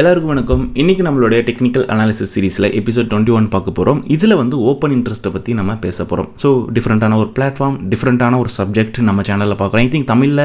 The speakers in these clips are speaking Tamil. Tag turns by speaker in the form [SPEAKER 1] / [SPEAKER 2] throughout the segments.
[SPEAKER 1] எல்லாருக்கும் வணக்கம். இன்றைக்கி நம்மளுடைய டெக்னிக்கல் அனாலிசிஸ் சீரீஸில் எபிசோட் 21 பார்க்க போகிறோம். இதில் ஓப்பன் இன்ட்ரெஸ்ட்டை பற்றி நம்ம பேச போகிறோம். ஸோ டிஃப்ரெண்ட்டான ஒரு பிளாட்ஃபார்ம், டிஃப்ரெண்ட்டான ஒரு சப்ஜெக்ட் நம்ம சேனலில் பார்க்குறோம். ஐ திங்க் தமிழில்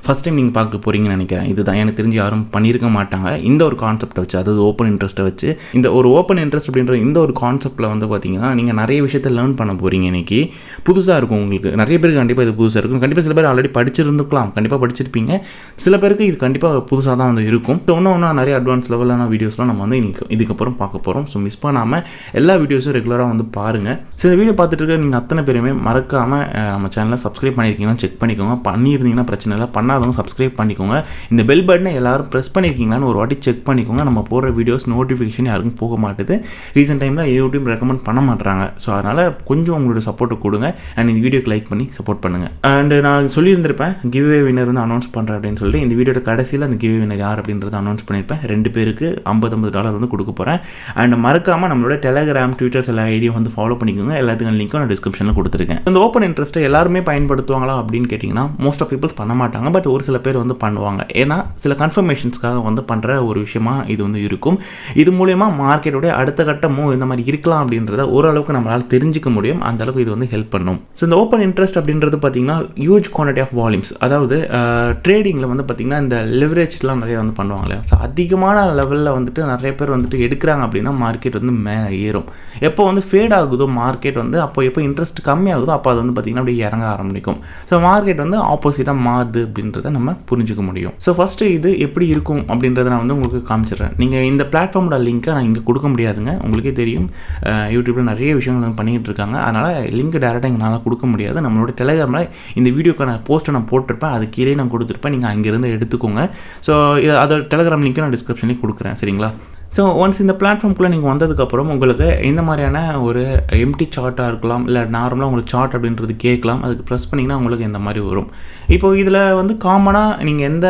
[SPEAKER 1] ஃபஸ்ட் டைம் நீங்கள் பார்க்க போகிறீங்கன்னு நினைக்கிறேன். இதுதான் எனக்கு தெரிஞ்சு யாரும் பண்ணியிருக்க மாட்டாங்க. இந்த ஒரு கான்செப்டை வச்சு, அதாவது ஓப்பன் இன்ட்ரெஸ்ட்டை வச்சு, இந்த ஒரு ஓப்பன் இன்ட்ரெஸ்ட் அப்படின்ற இந்த ஒரு கான்செப்ட்டில் பார்த்தீங்கன்னா நீங்கள் நிறைய விஷயத்தை லேர்ன் பண்ண போகிறீங்க. இன்றைக்கி புதுசாக இருக்கும் உங்களுக்கு. நிறைய பேருக்கு கண்டிப்பாக இது புதுசாக இருக்கும். கண்டிப்பாக சில பேர் ஆல்ரெடி படிச்சிருந்துக்கலாம், கண்டிப்பாக படிச்சிருப்பீங்க. சில பேருக்கு இது கண்டிப்பாக புதுசாக தான் இருக்கும். ஸோ இன்னும் நிறைய அட்வான்ஸ் லெவலான வீடியோஸ்லாம் நம்ம இதுக்கப்புறம் பார்க்க போகிறோம். ஸோ மிஸ் பண்ணாமல் எல்லா வீடியோஸும் ரெகுலராக பாருங்கள். சில வீடியோ பார்த்துட்டு இருக்க நீங்கள் அத்தனை பேருமே மறக்காமல் நம்ம சேனலை சப்ஸ்கிரைப் பண்ணியிருக்கீங்கன்னா செக் பண்ணிக்கோங்க. பண்ணியிருந்தீங்கன்னா பிரச்சனை இல்லை, பண்ணாதவங்க சப்ஸ்கிரைப் பண்ணிக்கோங்க. இந்த பெல் பட்டனை எல்லாரும் ப்ரெஸ் பண்ணியிருக்கீங்களான்னு ஒரு வாட்டி செக் பண்ணிக்கோங்க. நம்ம போடுற வீடியோஸ் நோட்டிஃபிகேஷன் யாருக்கும் போக மாட்டுது. ரீசெண்ட் டைமில் யூடியூப் ரெக்கமெண்ட் பண்ண மாட்டாங்க. ஸோ அதனால் கொஞ்சம் உங்களோட சப்போர்ட்டை கொடுங்க. அண்ட் இந்த வீடியோக்கு லைக் பண்ணி சப்போர்ட் பண்ணுங்கள். அண்ட் நான் சொல்லியிருந்திருப்பேன் கிவ்வே வின்னர் அனௌன்ஸ் பண்ணுறேன் அப்படின்னு சொல்லி. இந்த வீடியோட கடைசியில் அந்த கிவ்வே வின்னர் யார் அப்படின்றத அனௌன்ஸ் பண்ணியிருப்பேன். 2 பேருக்கு $50 கொடுக்க போகிறேன். அண்ட் மறக்காமல் நம்மளோட டெலகிராம், ட்விட்டர்ஸ் எல்லா ஐடியும் ஃபாலோ பண்ணிக்கோங்க. எல்லாத்துக்கும் லிங்க்கும் நான் டிஸ்கிரிப்ஷனில் கொடுத்துருக்கேன். இந்த ஓப்பன் இன்ட்ரெஸ்ட்டை எல்லாருமே பயன்படுத்துவாங்களா அப்படின்னு கேட்டிங்கன்னா மோஸ்ட் ஆஃப் பீப்புள்ஸ் பண்ண மாட்டாங்க. பட் ஒரு சில பேர் பண்ணுவாங்க. ஏன்னா சில கன்ஃபர்மேஷன்ஸ்க்காக பண்ணுற ஒரு விஷயமா இது இருக்கும். இது மூலயமா மார்க்கெட்டோடைய அடுத்த கட்டமும் இந்த மாதிரி இருக்கலாம் அப்படின்றத ஓரளவுக்கு நம்மளால் தெரிஞ்சிக்க முடியும். அந்த அளவுக்கு இது ஹெல்ப் பண்ணும். ஸோ இந்த ஓப்பன் இன்ட்ரெஸ்ட் அப்படின்றது பார்த்தீங்கன்னா ஹியூஜ் குவான்டிட்டி ஆஃப் வால்யூம்ஸ். அதாவது ட்ரேடிங்கில் பார்த்தீங்கன்னா இந்த லெவரேஜ்லாம் நிறைய பண்ணுவாங்க இல்லையா. ஸோ அதிகமான லெவலில் நிறைய பேர் எடுக்கிறாங்க அப்படின்னா மார்க்கெட் மேலே ஏறும். எப்போ ஃபேட் ஆகுதோ மார்க்கெட் அப்போ எப்போ இன்ட்ரெஸ்ட் கம்மியாகுதோ அப்போ அது பார்த்தீங்கன்னா அப்படியே இறங்க ஆரம்பிக்கும். ஸோ மார்க்கெட் ஆப்போசிட்டாக மாறுது அப்படின்றத நம்ம புரிஞ்சுக்க முடியும். ஸோ ஃபஸ்ட்டு இது எப்படி இருக்கும் அப்படின்றத நான் உங்களுக்கு காமிச்சிடுறேன். நீங்கள் இந்த பிளாட்ஃபார்மோட லிங்க்கை நான் இங்கே கொடுக்க முடியாதுங்க. உங்களுக்கே தெரியும், யூடியூப்பில் நிறைய விஷயங்கள் பண்ணிக்கிட்டு இருக்காங்க. அதனால் லிங்க் டேரெக்டாக எங்களால் கொடுக்க முடியாது. நம்மளோட டெலகிராமில் இந்த வீடியோக்கான போஸ்ட்டை நான் போட்டிருப்பேன். அது கீழே நான் கொடுத்துருப்பேன். நீங்கள் அங்கேருந்து எடுத்துக்கோங்க. ஸோ அதோட டெலகிராம் லிங்க்கை நான் டிஸ்கிரிப்ஷன்லேயே கொடுக்குறேன். சரிங்களா? ஸோ ஒன்ஸ் இந்த பிளாட்ஃபார்முக்குள்ளே நீங்கள் வந்ததுக்கப்புறம் உங்களுக்கு இந்த மாதிரியான ஒரு எம்டி சார்ட்டாக இருக்கலாம், இல்லை நார்மலாக உங்களுக்கு சார்ட் அப்படின்றது கேட்கலாம். அதுக்கு ப்ரெஸ் பண்ணிங்கன்னா உங்களுக்கு இந்த மாதிரி வரும். இப்போது இதில் காமனாக நீங்கள் எந்த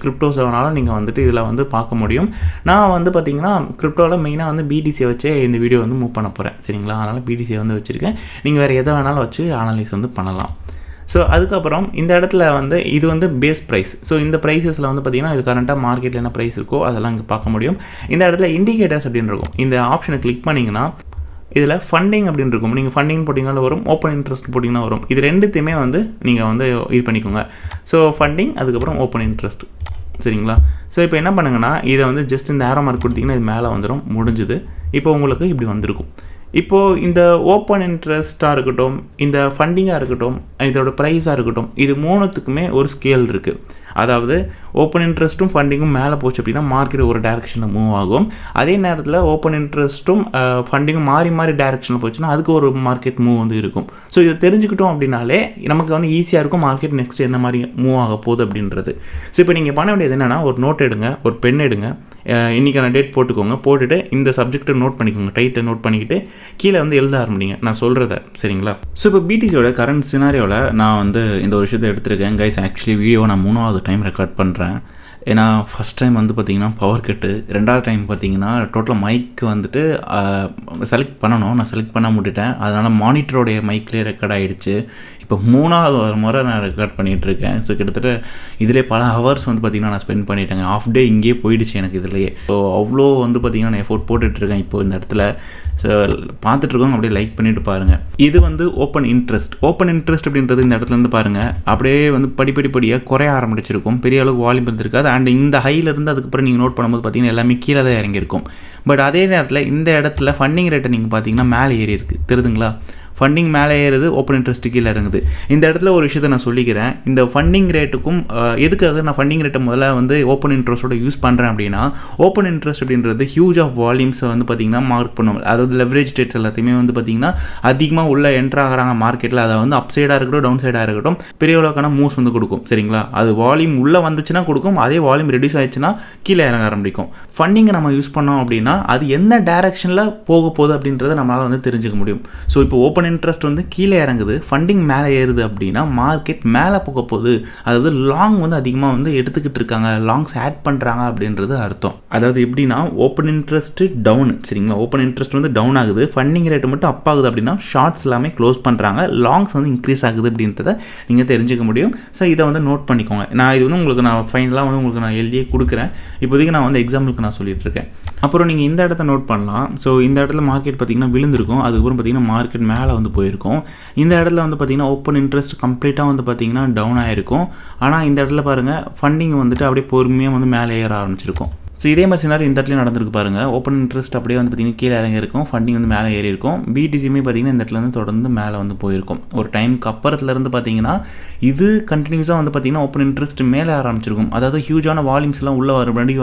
[SPEAKER 1] கிரிப்டோஸ் வேணாலும் நீங்கள் இதில் பார்க்க முடியும். நான் பார்த்தீங்கன்னா கிரிப்டோவில் மெயினாக பிடிசியை வச்சு இந்த வீடியோ மூவ் பண்ண போகிறேன். சரிங்களா? அதனால் பிடிசியை வச்சுருக்கேன். நீங்கள் வேறு எதை வேணாலும் வச்சு அனலைஸ் பண்ணலாம். ஸோ அதுக்கப்புறம் இந்த இடத்துல இது பேஸ் ப்ரைஸ். ஸோ இந்த ப்ரைஸஸில் பார்த்தீங்கன்னா இது கரண்ட்டாக மார்க்கெட்டில் என்ன ப்ரைஸ் இருக்கோ அதெல்லாம் இங்கே பார்க்க முடியும். இந்த இடத்துல இண்டிகேட்டர்ஸ் அப்படின்னு இருக்கும். இந்த ஆப்ஷனை கிளிக் பண்ணிங்கன்னா இதில் ஃபண்டிங் அப்படின்னு இருக்கும். நீங்கள் ஃபண்டிங் போட்டிங்கன்னா வரும், ஓப்பன் இன்ட்ரெஸ்ட் போட்டிங்கன்னா வரும். இது ரெண்டுத்தையுமே நீங்கள் இது பண்ணிக்கோங்க. ஸோ ஃபண்டிங், அதுக்கப்புறம் ஓப்பன் இன்ட்ரெஸ்ட். சரிங்களா? ஸோ இப்போ என்ன பண்ணுங்கன்னா இதை ஜஸ்ட் இந்த ஏரோ மார்க் கொடுத்தீங்கன்னா இது மேலே வந்துடும். முடிஞ்சுது. இப்போ உங்களுக்கு இப்படி வந்திருக்கும். இப்போது இந்த ஓப்பன் இன்ட்ரெஸ்ட்டாக இருக்கட்டும், இந்த ஃபண்டிங்காக இருக்கட்டும், இதோட ப்ரைஸாக இருக்கட்டும், இது மூணுத்துக்குமே ஒரு ஸ்கேல் இருக்குது. அதாவது ஓப்பன் இன்ட்ரெஸ்ட்டும் ஃபண்டிங்கும் மேலே போச்சு அப்படின்னா மார்க்கெட் ஒரு டைரெக்ஷனில் மூவ் ஆகும். அதே நேரத்தில் ஓப்பன் இன்ட்ரெஸ்ட்டும் ஃபண்டிங்கும் மாறி மாறி டைரெக்ஷனில் போச்சுன்னா அதுக்கு ஒரு மார்க்கெட் மூவ் இருக்கும். ஸோ இதை தெரிஞ்சுக்கிட்டோம் அப்படின்னாலே நமக்கு ஈஸியாக இருக்கும் மார்க்கெட் நெக்ஸ்ட் என்ன மாதிரி மூவ் ஆக போகுது அப்படின்றது. ஸோ இப்போ நீங்கள் பண்ண வேண்டியது என்னென்னா, ஒரு நோட் எடுங்க, ஒரு பென் எடுங்க, இன்றைக்கான டேட் போட்டுக்கோங்க. போட்டுட்டு இந்த சப்ஜெக்டை நோட் பண்ணிக்கோங்க. டைட்டை நோட் பண்ணிக்கிட்டு கீழே எழுத ஆரம்பிங்க நான் சொல்கிறத. சரிங்களா? ஸோ இப்போ பிடிசியோட கரண்ட் சினாரியோவில் நான் இந்த ஒரு விஷயத்தை எடுத்திருக்கேன். கைஸ், ஆக்சுவலி வீடியோ நான் 3வது டைம் ரெக்கார்ட் பண்ணுறேன். ஏன்னா ஃபஸ்ட் டைம் பார்த்தீங்கன்னா பவர் கட்டு, 2வது டைம் பார்த்தீங்கன்னா டோட்டலாக மைக்கு செலக்ட் பண்ணணும். நான் செலக்ட் பண்ண முடிட்டேன். அதனால் மானிட்டரோடைய மைக்லேயே ரெக்கார்ட் ஆகிடுச்சு. இப்போ 3வது முறை நான் ரெக்கார்ட் பண்ணிகிட்ருக்கேன். ஸோ கிட்டத்தட்ட இதிலே பல ஹவர்ஸ் பார்த்திங்கன்னா நான் ஸ்பெண்ட் பண்ணிட்டேங்க. ஆஃப் டே இங்கேயே போயிடுச்சு எனக்கு இதிலேயே. ஸோ அவ்வளோ பார்த்திங்கன்னா நான் எஃபோர்ட் போட்டுட்ருக்கேன் இப்போ இந்த இடத்துல. ஸோ பார்த்துட்ருக்கோங்க, அப்படியே லைக் பண்ணிவிட்டு பாருங்கள். இது ஓப்பன் இன்ட்ரெஸ்ட். ஓப்பன் இன்ட்ரெஸ்ட் அப்படின்றது இந்த இடத்துலேருந்து பாருங்கள் அப்படியே படிப்படியாக குறைய ஆரம்பிச்சிருக்கும். பெரிய அளவுக்கு வால்யூம் இருந்திருக்காது. அண்ட் இந்த ஹையிலேருந்து அதுக்கப்புறம் நீங்கள் நோட் பண்ணும்போது பார்த்தீங்கன்னா எல்லாமே கீழே தான் இறங்கியிருக்கும். பட் அதே நேரத்தில் இந்த இடத்துல ஃபண்டிங் ரேட்டை நீங்கள் பார்த்தீங்கன்னா மேலே ஏறி இருக்குது. தெரியுதுங்களா? ஃபண்டிங் மேலே ஏறுது, ஓப்பன் இன்ட்ரெஸ்ட் கீழே இறங்குது. இந்த இடத்துல ஒரு விஷயத்தை நான் சொல்லிக்கிறேன். இந்த ஃபண்டிங் ரேட்டுக்கும் எதுக்காக நான் ஃபண்டிங் ரேட்டை முதல்ல ஓப்பன் இன்ட்ரெஸ்ட்டோட யூஸ் பண்ணுறேன் அப்படின்னா, ஓப்பன் இன்ட்ரெஸ்ட் அப்படின்றது ஹியூஜ் ஆஃப் வால்யூம்ஸை பார்த்திங்கன்னா மார்க் பண்ணும். அதாவது லெவரேஜ் ரேட்ஸ் எல்லாத்தையுமே பார்த்திங்கன்னா அதிகமாக உள்ள என்ட்ரு ஆகிறாங்க மார்க்கெட்டில். அதை அப் சைடாக இருக்கட்டும், டவுன் சைடாக இருக்கட்டும், பெரிய அளவுக்கான மூவ்ஸ் கொடுக்கும். சரிங்களா? அது வால்யூம் உள்ளே வந்துச்சுன்னா கொடுக்கும், அதே வால்யூம் ரெடியூஸ் ஆயிடுச்சுன்னா கீழே இறங்க ஆரம்பிக்கும். ஃபண்டிங்கை நம்ம யூஸ் பண்ணோம் அப்படின்னா அது எந்த டைரக்ஷனில் போக போகுது அப்படின்றத நம்மளால் தெரிஞ்சுக்க முடியும். ஸோ இப்போ ஓப்பன் ஓப்பன் இன்ட்ரெஸ்ட் வந்து கீழே இறங்குது, ஃபண்டிங் மேலே ஏறுது அப்படின்னா மார்க்கெட் மேலே போக போகுது, அதாவது லாங் வந்து அதிகமாக வந்து எடுத்துக்கிட்டு இருக்காங்க, லாங்ஸ் ஆட் பண்ணுறாங்க அப்படின்றது அர்த்தம். அதாவது எப்படின்னா ஓப்பன் இன்ட்ரெஸ்ட்டு டவுன், சரிங்களா, ஓப்பன் இன்ட்ரெஸ்ட் வந்து டவுன் ஆகுது, ஃபண்டிங் ரேட்டு மட்டும் அப் ஆகுது அப்படின்னா ஷார்ட்ஸ் எல்லாமே க்ளோஸ் பண்ணுறாங்க, லாங்ஸ் வந்து இன்க்ரீஸ் ஆகுது அப்படின்றத நீங்கள் தெரிஞ்சுக்க முடியும். ஸோ இதை வந்து நோட் பண்ணிக்கோங்க. நான் இது வந்து உங்களுக்கு நான் ஃபைனலாக வந்து உங்களுக்கு நான் எழுதியே கொடுக்குறேன். இப்போதைக்கு நான் வந்து எக்ஸாம்பிளுக்கு நான் சொல்லிட்டு இருக்கேன். அப்புறம் நீங்கள் இந்த இடத்த நோட் பண்ணலாம். ஸோ இந்த இடத்துல மார்க்கெட் பார்த்திங்கன்னா விழுந்திருக்கும், அதுக்கப்புறம் பார்த்திங்கன்னா மார்க்கெட் மேலே வந்து போயிருக்கும். இந்த இடத்துல வந்து பார்த்திங்கன்னா ஓப்பன் இன்ட்ரெஸ்ட் கம்ப்ளீட்டாக வந்து பார்த்திங்கன்னா டவுன் ஆகிருக்கும். ஆனால் இந்த இடத்துல பாருங்கள் ஃபண்டிங் வந்துட்டு அப்படியே பொறுமையாக வந்து மேலே ஏற ஆரம்பிச்சிருக்கும். ஸோ இதே மாதிரி சினாரி இந்த இடத்துல நடந்திருக்கு பாருங்கள். ஓப்பன் இன்ட்ரெஸ்ட் அப்படியே வந்து பார்த்திங்கன்னா கீழே இறங்கி இருக்கும், ஃபண்டிங் வந்து மேலே ஏறி இருக்கும். பிடிசியுமே பார்த்திங்கன்னா இந்த இடத்துல வந்து தொடர்ந்து மேலே வந்து போயிருக்கும். ஒரு டைமுக்கு அப்புறத்துலேருந்து பார்த்திங்கன்னா இது கண்டினியூஸாக வந்து பார்த்திங்கன்னா ஓப்பன் இன்ட்ரெஸ்ட் மேலே ஆரம்பிச்சிருக்கும். அதாவது ஹியூஜான வால்யூம்ஸ்லாம் உள்ளே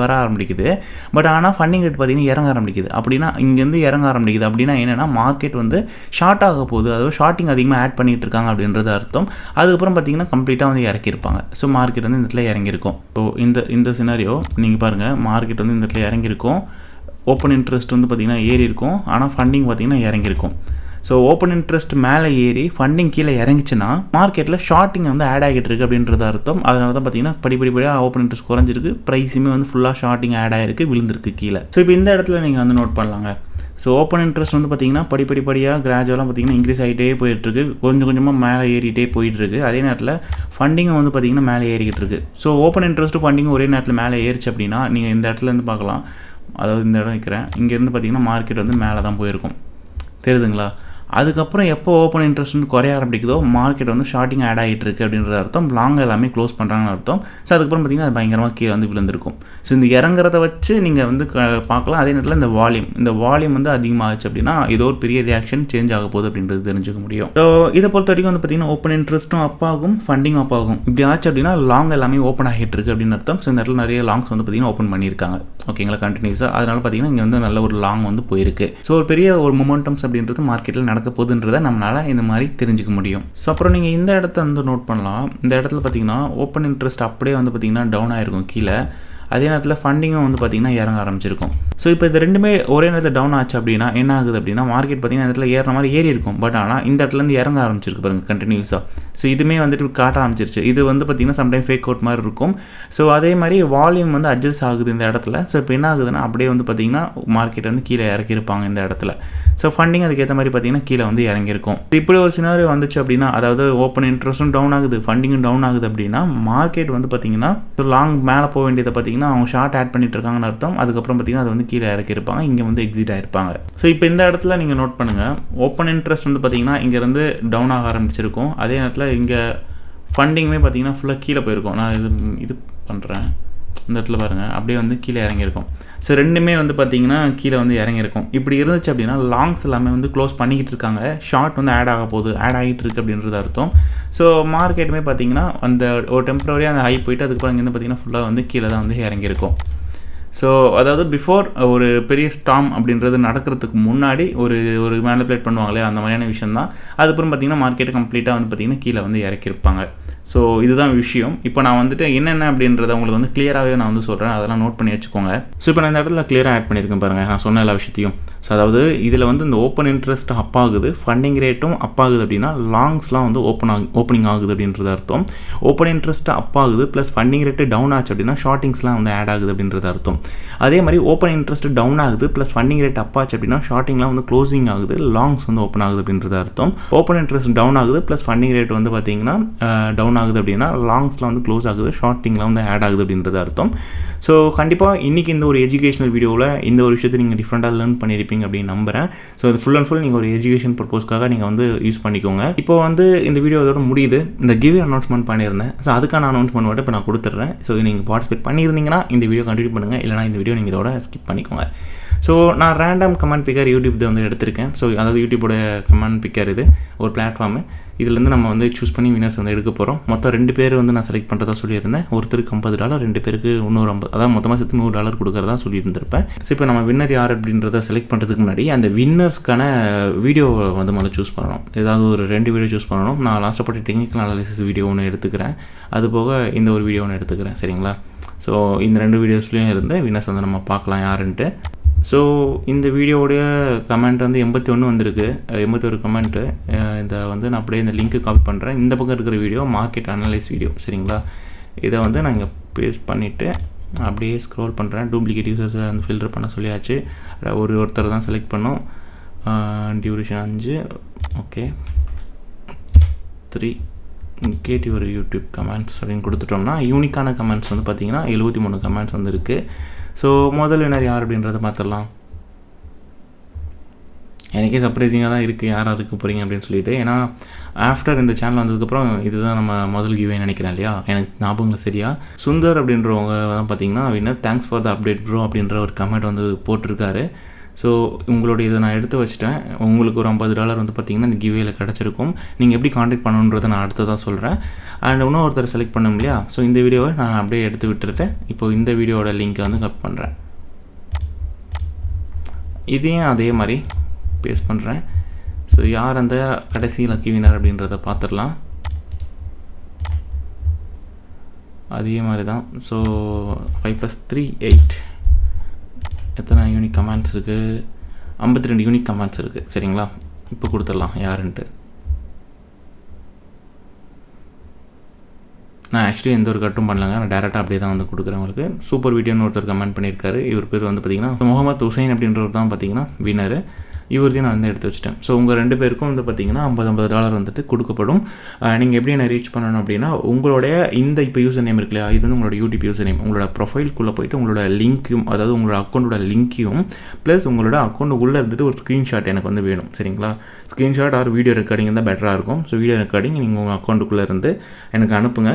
[SPEAKER 1] வர ஆரம்பிக்குது. பட் ஆனால் ஃபண்டிங் ரேட் பார்த்திங்கன்னா இறங்க ஆரம்பிக்குது. அப்படின்னா இங்கேருந்து இறங்க ஆரம்பிக்குது அப்படின்னா என்னென்னா மார்க்கெட் வந்து ஷார்ட் ஆக போகுது, அதாவது ஷார்ட்டிங் அதிகமாக ஆட் பண்ணிகிட்டு இருக்காங்க அப்படின்றது அர்த்தம். அதுக்கப்புறம் பார்த்திங்கன்னா கம்ப்ளீட்டாக வந்து இறக்கியிருப்பாங்க. ஸோ மார்க்கெட் வந்து இந்த இடத்துல இறங்கியிருக்கும். ஸோ இந்த சினாரியோ நீங்கள் பாருங்கள், மார்க்கெட் வந்து இந்த இடத்துல இறங்கியிருக்கும், ஓப்பன் இன்ட்ரெஸ்ட் வந்து பார்த்திங்கன்னா ஏறி இருக்கும், ஆனால் ஃபண்டிங் பார்த்திங்கன்னா இறங்கியிருக்கும். ஸோ ஓப்பன் இன்ட்ரெஸ்ட் மேலே ஏறி ஃபண்டிங் கீழே இறங்கிச்சுன்னா மார்க்கெட்டில் ஷார்ட்டிங் வந்து ஆட் ஆகிட்டு இருக்குது அப்படின்றது அர்த்தம். அதனால தான் பார்த்திங்கன்னா படிப்படியாக ஓப்பன் இன்ட்ரெஸ்ட் குறைஞ்சிருக்கு, ப்ரைஸுமே வந்து ஃபுல்லாக ஷார்ட்டிங் ஆட் ஆகிருக்கு, விழுந்திருக்கு கீழே. ஸோ இப்போ இந்த இடத்துல நீங்கள் வந்து நோட் பண்ணலாங்க. ஸோ ஓப்பன் இன்ட்ரெஸ்ட் வந்து பார்த்திங்கன்னா படிப்படியாக கிராஜுவலாக பார்த்திங்கன்னா இன்க்ரீஸ் ஆகிட்டே போயிட்டுருக்கு, கொஞ்சமாக மேலே ஏறிட்டே போயிட்டுருக்கு. அதே நேரத்தில் ஃபண்டிங்கும் வந்து பார்த்திங்கன்னா மேலே ஏறிக்கிட்டு இருக்குது. ஸோ ஓப்பன் இன்ட்ரெஸ்ட்டு ஃபண்டிங்கும் ஒரே நேரத்தில் மேலே ஏறிச்சு அப்படின்னா நீங்கள் இந்த இடத்துலேருந்து பார்க்கலாம். அதாவது இந்த இடம் வைக்கிறேன், இங்கேருந்து பார்த்திங்கன்னா மார்க்கெட் வந்து மேலே தான் போயிருக்கும், தெரியுதுங்களா? அதுக்கப்புறம் எப்போ ஓப்பன் இன்ட்ரெஸ்ட் வந்து குறைய ஆரம்பிக்குதோ மார்க்கெட் வந்து ஷார்ட்டிங் ஆட் ஆகிட்டு இருக்குது அப்படின்றது அர்த்தம், லாங் எல்லாமே க்ளோஸ் பண்ணுறாங்கன்னு அர்த்தம். ஸோ அதுக்கப்புறம் பார்த்திங்கன்னா அது பயங்கரமாக கீழே வந்து விழுந்திருக்கும். ஸோ இந்த இறங்குறத வச்சு நீங்கள் வந்து பார்க்கலாம். அதே நேரத்தில் இந்த வால்யூம் வந்து அதிகமாகிடுச்சு அப்படின்னா ஏதோ ஒரு பெரிய ரியாக்ஷன் சேஞ்ச் ஆக போகுது அப்படின்றது தெரிஞ்சுக்க முடியும். ஸோ இதை பொறுத்த வரைக்கும் வந்து பார்த்திங்கன்னா ஓப்பன் இன்ட்ரெஸ்ட்டும் அப் ஆகும், ஃபண்டிங்கும் அப் ஆகும். இப்படி ஆச்சு அப்படின்னா லாங் எல்லாமே ஓப்பன் ஆகிட்டு இருக்குது அப்படின்னு அர்த்தம். ஸோ இந்த இடத்துல நிறைய லாங்ஸ் வந்து பார்த்திங்கன்னா ஓப்பன் பண்ணியிருக்காங்க, ஓகேங்களா, கண்டினியூஸாக. அதனால் பார்த்திங்கன்னா இங்கே வந்து நல்ல ஒரு லாங் வந்து போயிருக்கு. ஸோ ஒரு பெரிய ஒரு மொமெண்டம்ஸ் அப்படின்றது மார்க்கெட்டில் நடக்க போகுதுன்றதை நம்மளால் இந்த மாதிரி தெரிஞ்சுக்க முடியும். ஸோ அப்புறம் நீங்கள் இந்த இடத்த வந்து நோட் பண்ணலாம். இந்த இடத்துல பார்த்திங்கன்னா ஓப்பன் இன்ட்ரெஸ்ட் அப்படியே வந்து பார்த்திங்கன்னா டவுன் ஆகிருக்கும் கீழே, அதே நேரத்தில் ஃபண்டிங்கும் வந்து பார்த்திங்கன்னா இறங்க ஆரம்பிச்சிருக்கும். ஸோ இப்போ இது ரெண்டுமே ஒரே நேரத்தில் டவுன் ஆச்சு அப்படின்னா என்ன ஆகுது அப்படின்னா மார்க்கெட் பார்த்திங்கன்னா இந்த இடத்துல ஏறுற மாதிரி ஏறி இருக்கும், பட் ஆனால் இந்த இடத்துலேருந்து இறங்க ஆரம்பிச்சிருக்கு பாருங்கள் கண்டினியூஸாக. ஸோ இதுவுமே வந்துட்டு காட்ட ஆரம்பிச்சிருச்சு. இது வந்து பார்த்திங்கன்னா சம்டைம் ஃபேக் அவுட் மாதிரி இருக்கும். ஸோ அதே மாதிரி வால்யூம் வந்து அட்ஜஸ்ட் ஆகுது இந்த இடத்துல. ஸோ இப்போ என்ன ஆகுதுன்னா அப்படியே வந்து பார்த்திங்கன்னா மார்க்கெட் வந்து கீழே இறக்கியிருப்பாங்க இந்த இடத்துல. ஸோ ஃபண்டிங் அதுக்கேற்ற மாதிரி பார்த்திங்கன்னா கீழே வந்து இறங்கியிருக்கும். இப்படி ஒரு சினாரியோ வந்துச்சு அப்படின்னா, அதாவது ஓப்பன் இன்ட்ரெஸ்ட்டும் டவுன் ஆகுது, ஃபண்டிங்கும் டவுன் ஆகுது அப்படின்னா மார்க்கெட் வந்து பார்த்திங்கன்னா லாங் மேலே போக வேண்டியதை பார்த்திங்கன்னா அவங்க ஷார்ட் ஆட் பண்ணிட்டு இருக்காங்கன்னு அர்த்தம். அதுக்கப்புறம் பார்த்திங்கன்னா அது வந்து கீழே இறக்கியிருப்பாங்க, இங்கே வந்து எக்ஸிட் ஆகிருப்பாங்க. ஸோ இப்போ இந்த இடத்துல நீங்கள் நோட் பண்ணுங்கள், ஓப்பன் இன்ட்ரெஸ்ட் வந்து பார்த்திங்கன்னா இங்கேருந்து டவுன் ஆக ஆரம்பிச்சிருக்கும். அதே நேரத்தில் இங்கே ஃபண்டிங்குமே பார்த்திங்கன்னா ஃபுல்லாக கீழே போயிருக்கும். நான் இது பண்ணுறேன், இந்த இடத்துல பாருங்கள் அப்படியே வந்து கீழே இறங்கியிருக்கும். ஸோ ரெண்டுமே வந்து பார்த்திங்கன்னா கீழே வந்து இறங்கியிருக்கும். இப்படி இருந்துச்சு அப்படின்னா லாங்ஸ் எல்லாமே வந்து க்ளோஸ் பண்ணிக்கிட்டு இருக்காங்க, ஷார்ட் வந்து ஆட் ஆகிட்டு இருக்குது அப்படின்றது அர்த்தம். ஸோ மார்க்கெட்டுமே பார்த்திங்கன்னா அந்த ஒரு டெம்பரரியாக அந்த ஹை போயிட்டு அதுக்கப்புறம் இங்கேருந்து பார்த்திங்கன்னா ஃபுல்லாக வந்து கீழே தான் வந்து இறங்கியிருக்கும். ஸோ அதாவது பிஃபோர் ஒரு பெரிய ஸ்டாம் அப்படின்றது நடக்கிறதுக்கு முன்னாடி ஒரு மேனிபுலேட் பண்ணுவாங்களே அந்த மாதிரியான விஷயம் தான். அதுக்கப்புறம் பார்த்திங்கன்னா மார்க்கெட்டு கம்ப்ளீட்டாக வந்து பார்த்திங்கன்னா கீழே வந்து இறக்கியிருப்பாங்க. ஸோ இதுதான் விஷயம். இப்போ நான் வந்துட்டு என்னென்ன அப்படின்றத உங்களுக்கு வந்து கிளியராகவே நான் வந்து சொல்கிறேன், அதெல்லாம் நோட் பண்ணி வச்சுக்கோங்க. ஸோ இப்போ நான் இந்த இடத்துல கிளியராக ஆட் பண்ணியிருக்கேன் பாருங்கள், நான் சொன்ன எல்லா விஷயத்தையும். ஸோ அதாவது இதில் வந்து இந்த ஓப்பன் இன்ட்ரெஸ்ட் அப் ஆகுது, ஃபண்டிங் ரேட்டும் அப் ஆகுது அப்படின்னா லாங்ஸ்லாம் வந்து ஓப்பனிங் ஆகுது அப்படின்றது அர்த்தம். ஓப்பன் இன்ட்ரெஸ்ட் அப் ஆகுது ப்ளஸ் ஃபண்டிங் ரேட்டு டவுன் ஆச்சு அப்படின்னா ஷார்ட்டிங்ஸ்லாம் வந்து ஆட் ஆகுது அப்படின்றது அர்த்தம். அதே மாதிரி ஓப்பன் இன்ட்ரெஸ்ட் டவுன் ஆகுது ப்ளஸ் ஃபண்டிங் ரேட் அப் ஆச்சு அப்படின்னா ஷார்ட்டிங்லாம் வந்து க்ளோசிங் ஆகுது, லாங்ஸ் வந்து ஓப்பன் ஆகுது அப்படின்றது அர்த்தம். ஓப்பன் இன்ட்ரெஸ்ட் டவுன் ஆகுது ப்ளஸ் ஃபண்டிங் ரேட் வந்து பார்த்திங்கன்னா டவுன் ஆகுது அப்படின்னா லாங்ஸ்லாம் வந்து க்ளோஸ் ஆகுது, ஷார்ட்டிங்லாம் வந்து ஆட் ஆகுது அப்படின்றது அர்த்தம். ஸோ கண்டிப்பாக இன்றைக்கி இந்த ஒரு எஜுகேஷனல் வீடியோவில் இந்த ஒரு விஷயத்தை நீங்கள் டிஃப்ரெண்ட்டாக லேர்ன் பண்ணியிருப்பீங்க அப்படின்னு நம்புகிறேன். ஸோ அது ஃபுல் அண்ட் ஃபுல் நீங்கள் ஒரு எஜுகேஷன் பர்பஸ்க்காக நீங்கள் வந்து யூஸ் பண்ணிக்கோங்க. இப்போ வந்து இந்த வீடியோ அதோட முடியுது. இந்த கிவ் அனௌன்ஸ்மெண்ட் பண்ணியிருந்தேன். ஸோ அதுக்கான அனௌன்ஸ்மெண்ட் மட்டும் இப்போ நான் கொடுத்துட்றேன். ஸோ நீங்கள் பார்ட்டிசிபேட் பண்ணியிருந்தீங்கன்னா இந்த வீடியோ கண்டினியூ பண்ணுங்கள், இல்லைனா இந்த வீடியோ நீங்கள் இதோட ஸ்கிப் பண்ணிக்கோங்க. ஸோ நான் ரேண்டம் கமெண்ட் பிக்கர் யூடியூப் வந்து எடுத்திருக்கேன். ஸோ அதாவது யூடியூபோட கமெண்ட் பிக்கர் இது ஒரு பிளாட்ஃபார்மு. இதுலேருந்து நம்ம வந்து சூஸ் பண்ணி வினர்ஸ் வந்து எடுக்க போகிறோம். மொத்தம் 2 பேர் வந்து நான் செலக்ட் பண்ணுறதா சொல்லியிருந்தேன். ஒருத்தருக்கு $50, 2 பேருக்கு இன்னொரு 50, அதாவது மொத்தமாக சேர்த்து $100 கொடுக்குறதா சொல்லியிருந்திருப்பேன். ஸோ இப்போ நம்ம வின்னர் யார் அப்படின்றத செலக்ட் பண்ணுறதுக்கு முன்னாடி அந்த வின்னர்ஸ்க்கான வீடியோ வந்து முதல்ல சூஸ் பண்ணணும். ஏதாவது ஒரு 2 வீடியோ சூஸ் பண்ணணும். நான் லாஸ்ட்டாக போட்டு டெக்னிக்கல் அனாலிசிஸ் வீடியோ ஒன்று எடுத்துக்கிறேன், அது போக இந்த ஒரு வீடியோ ஒன்று எடுத்துக்கிறேன், சரிங்களா? ஸோ இந்த 2 வீடியோஸ்லேயும் இருந்து வின்னர்ஸ் வந்து நம்ம பார்க்கலாம் யாருன்ட்டு. ஸோ இந்த வீடியோவுடைய கமெண்ட் வந்து 81 வந்திருக்கு, 81 கமெண்ட்டு. இதை வந்து நான் அப்படியே இந்த லிங்க்கு காப்பி பண்ணுறேன். இந்த பக்கம் இருக்கிற வீடியோ மார்க்கெட் அனலைஸ் வீடியோ, சரிங்களா? இதை வந்து நான் இங்கே பேஸ்ட் பண்ணிவிட்டு அப்படியே ஸ்க்ரோல் பண்ணுறேன். டூப்ளிகேட் யூசர்ஸை வந்து ஃபில்டர் பண்ண சொல்லியாச்சு. ஒருத்தர் தான் செலக்ட் பண்ணோம். Duration 5. Okay 3 get your YouTube comments அப்படின்னு கொடுத்துட்டோம்னா யூனிக்கான கமெண்ட்ஸ் வந்து பார்த்திங்கன்னா 73 கமெண்ட்ஸ் வந்து இருக்குது. ஸோ முதல் வினர் யார் அப்படின்றத பார்த்துடலாம். எனக்கே சர்ப்ரைசிங்காக தான் இருக்குது யார் இருக்க போகிறீங்க அப்படின்னு சொல்லிட்டு. ஏன்னா ஆஃப்டர் இந்த சேனல் வந்ததுக்கப்புறம் இதுதான் நம்ம முதல் கிவே நினைக்கிறேன் இல்லையா, எனக்கு ஞாபகம் சரியா. சுந்தர் அப்படின்றவங்க தான் பார்த்தீங்கன்னா winner. Thanks for the update bro அப்படின்ற ஒரு கமெண்ட் வந்து போட்டிருக்காரு. ஸோ உங்களுடைய இதை நான் எடுத்து வச்சுட்டேன். உங்களுக்கு ஒரு $50 வந்து பார்த்திங்கன்னா இந்த கிவேயில் கிடச்சிருக்கும். நீங்கள் எப்படி காண்டாக்ட் பண்ணணுன்றதை நான் அடுத்ததாக சொல்கிறேன். அண்ட் இன்னும் ஒருத்தர் செலக்ட் பண்ணணும் இல்லையா. ஸோ இந்த வீடியோவை நான் அப்படியே எடுத்து விட்டுருட்டேன். இப்போது இந்த வீடியோவோட லிங்க்கை வந்து கட் பண்ணுறேன். இதையும் அதே மாதிரி பேஸ்ட் பண்ணுறேன். ஸோ யார் அந்த கடைசி லக்கி வினர் அப்படின்றத பார்த்துடலாம். அதே மாதிரி தான். ஸோ 5 + 3 8. எத்தனை யூனிக் கமெண்ட்ஸ் இருக்குது? 52 யூனிக் கமெண்ட்ஸ் இருக்குது, சரிங்களா? இப்போ கொடுத்துடலாம் யாருன்ட்டு. நான் ஆக்சுவலி எந்த ஒரு கட்டும் பண்ணலாங்க, நான் டேரெக்டாக அப்படியே தான் வந்து கொடுக்குறேன் உங்களுக்கு. சூப்பர் வீடியோன்னு ஒருத்தர் கமெண்ட் பண்ணியிருக்காரு. இவர் பேர் வந்து பார்த்திங்கன்னா முகமது ஹுசைன் அப்படின்றவர் தான் பார்த்திங்கன்னா வினரு. இவர்தையும் நான் வந்து எடுத்து வச்சுட்டேன். ஸோ உங்கள் 2 பேருக்கும் வந்து பார்த்திங்கன்னா $50 வந்துட்டு கொடுக்கப்படும். நீங்கள் எப்படி என்ன ரீச் பண்ணணும் அப்படின்னா உங்களுடைய இந்த இப்போ யூசர் நேம் இருக்கு இல்லையா, இது வந்து உங்களோட யூடியூப் யூசர் நேம். உங்களோட ப்ரொஃபைல்குள்ளே போய்ட்டு உங்களோட லிங்க்கையும், அதாவது உங்களோட அக்கௌண்ட்டோட லிங்க்கையும் ப்ளஸ் உங்களோட அக்கௌண்ட் உள்ளே இருந்துட்டு ஒரு ஸ்க்ரீன்ஷாட் எனக்கு வந்து வேணும், சரிங்களா? ஸ்க்ரீன்ஷாட் ஆர் வீடியோ ரெக்கார்டிங் தான் பெட்டராக இருக்கும். ஸோ வீடியோ ரெக்கார்டிங் நீங்கள் உங்கள் அக்கௌண்ட்டுக்குள்ளே இருந்து எனக்கு அனுப்புங்க.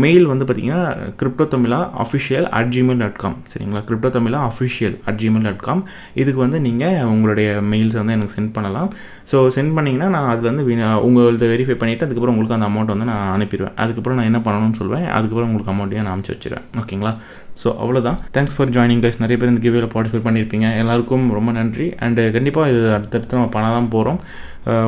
[SPEAKER 1] மெயில் வந்து பார்த்திங்கன்னா cryptotamila@gmail.com, சரிங்களா? cryptotamila@gmail.com. இதுக்கு வந்து நீங்கள் உங்களுடைய மெயில்ஸ் வந்து எனக்கு சென்ட் பண்ணலாம். ஸோ சென்ட் பண்ணிங்கன்னா நான் அது வந்து உங்கள்கிட்ட வெரிஃபை பண்ணிவிட்டு அதுக்கப்புறம் உங்களுக்கு அந்த அமௌண்ட் வந்து நான் அனுப்பிடுவேன். அதுக்கப்புறம் நான் என்ன பண்ணணும்னு சொல்வேன். அதுக்கப்புறம் உங்களுக்கு அமௌண்ட்டையும் நான் அனுப்பிச்சி வச்சுருவேன். ஓகேங்களா? ஸோ அவ்வளோதான். Thanks for joining guys. நிறைய பேர் இந்த கிவேல பார்ட்டிசிபேட் பண்ணியிருப்பீங்க. எல்லாருக்கும் ரொம்ப நன்றி. அண்டு கண்டிப்பாக இது அடுத்தடுத்து நம்ம பண்ண தான் போகிறோம்.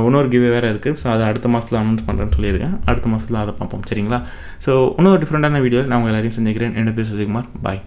[SPEAKER 1] இன்னொரு கிவே வேறு இருக்குது. ஸோ அதை அடுத்த மாதத்தில் அனௌன்ஸ் பண்ணுறேன்னு சொல்லியிருக்கேன். அடுத்த மாதத்தில் அதை பார்ப்போம், சரிங்களா? ஸோ இன்னொரு டிஃப்ரெண்ட்டான வீடியோ நான் உங்கள் எல்லாரையும் செஞ்சுக்கிறேன். என்னோட பேர் சசிகுமார். பாய்.